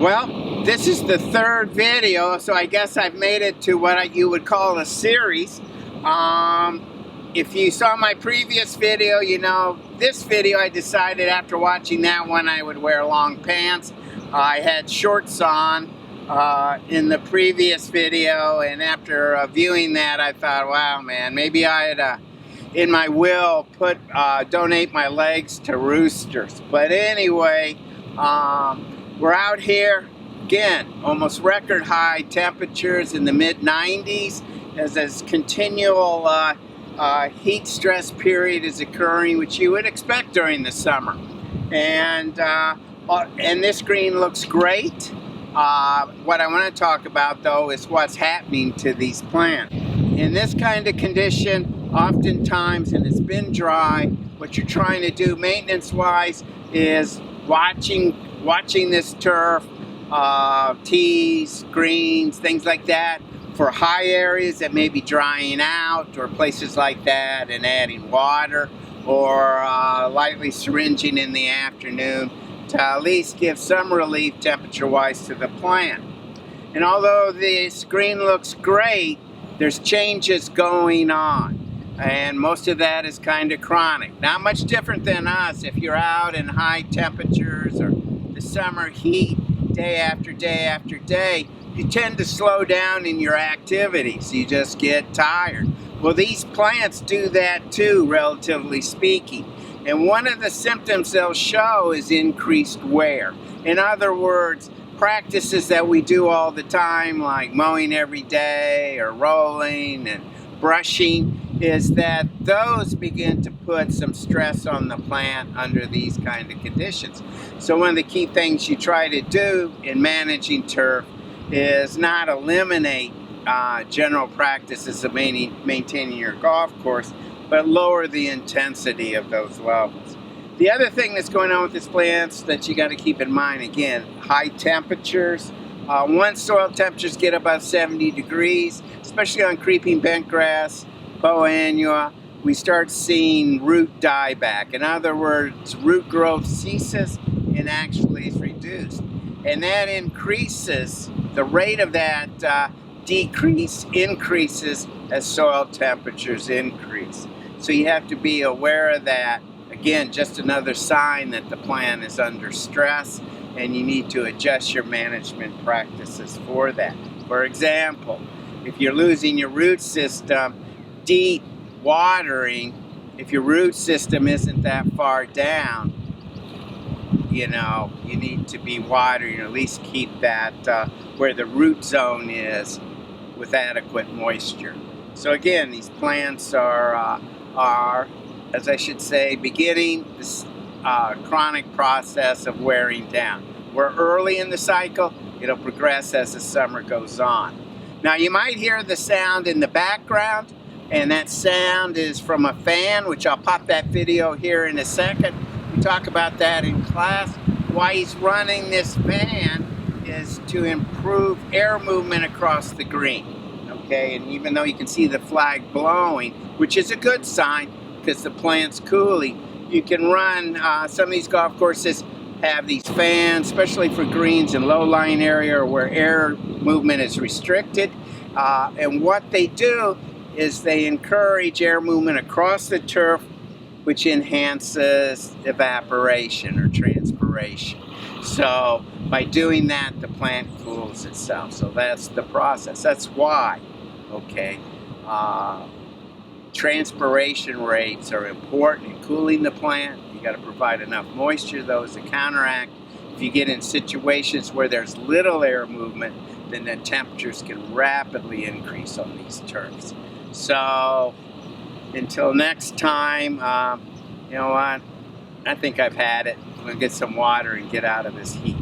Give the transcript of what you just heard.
Well, this is the third video, so I guess I've made it to what you would call a series. If you saw my previous video, you know, this video I decided after watching that one I would wear long pants. I had shorts on in the previous video, and after viewing that I thought, wow man, maybe I'd in my will donate my legs to roosters. But anyway, we're out here again, almost record high temperatures in the mid-90s as this continual heat stress period is occurring, which you would expect during the summer. And this green looks great. What I want to talk about though is what's happening to these plants. In this kind of condition, oftentimes, and it's been dry, what you're trying to do maintenance-wise is watching this turf, tees, greens, things like that, for high areas that may be drying out or places like that, and adding water or lightly syringing in the afternoon to at least give some relief temperature-wise to the plant. And although this green looks great, there's changes going on. And most of that is kind of chronic. Not much different than us. If you're out in high temperatures or the summer heat day after day after day, you tend to slow down in your activities. You just get tired. Well, these plants do that too, relatively speaking. And one of the symptoms they'll show is increased wear. In other words, practices that we do all the time, like mowing every day or rolling and brushing, is that those begin to put some stress on the plant under these kind of conditions. So one of the key things you try to do in managing turf is not eliminate general practices of maintaining your golf course, but lower the intensity of those levels. The other thing that's going on with these plants that you got to keep in mind, again, high temperatures. Once soil temperatures get above 70 degrees, especially on creeping bentgrass, boa annua, we start seeing root dieback. In other words, root growth ceases and actually is reduced. And that increases, the rate of that decrease increases as soil temperatures increase. So you have to be aware of that. Again, just another sign that the plant is under stress, and you need to adjust your management practices for that. For example, if you're losing your root system, deep watering, if your root system isn't that far down, you know, you need to be watering, or at least keep that where the root zone is with adequate moisture. So again, these plants are as I should say, beginning this chronic process of wearing down. We're early in the cycle. It'll progress as the summer goes on. Now you might hear the sound in the background, and that sound is from a fan, which I'll pop that video here in a second. We talk about that in class. Why he's running this fan is to improve air movement across the green. Okay, and even though you can see the flag blowing, which is a good sign because the plant's cooling, you can run, some of these golf courses have these fans, especially for greens in low-lying area where air movement is restricted. And what they do is they encourage air movement across the turf, which enhances evaporation or transpiration. So by doing that, the plant cools itself. So that's the process. That's why, okay, transpiration rates are important in cooling the plant. You got to provide enough moisture, though, to counteract. If you get in situations where there's little air movement, then the temperatures can rapidly increase on these turfs. So until next time, you know what? I think I've had it. I'm going to get some water and get out of this heat.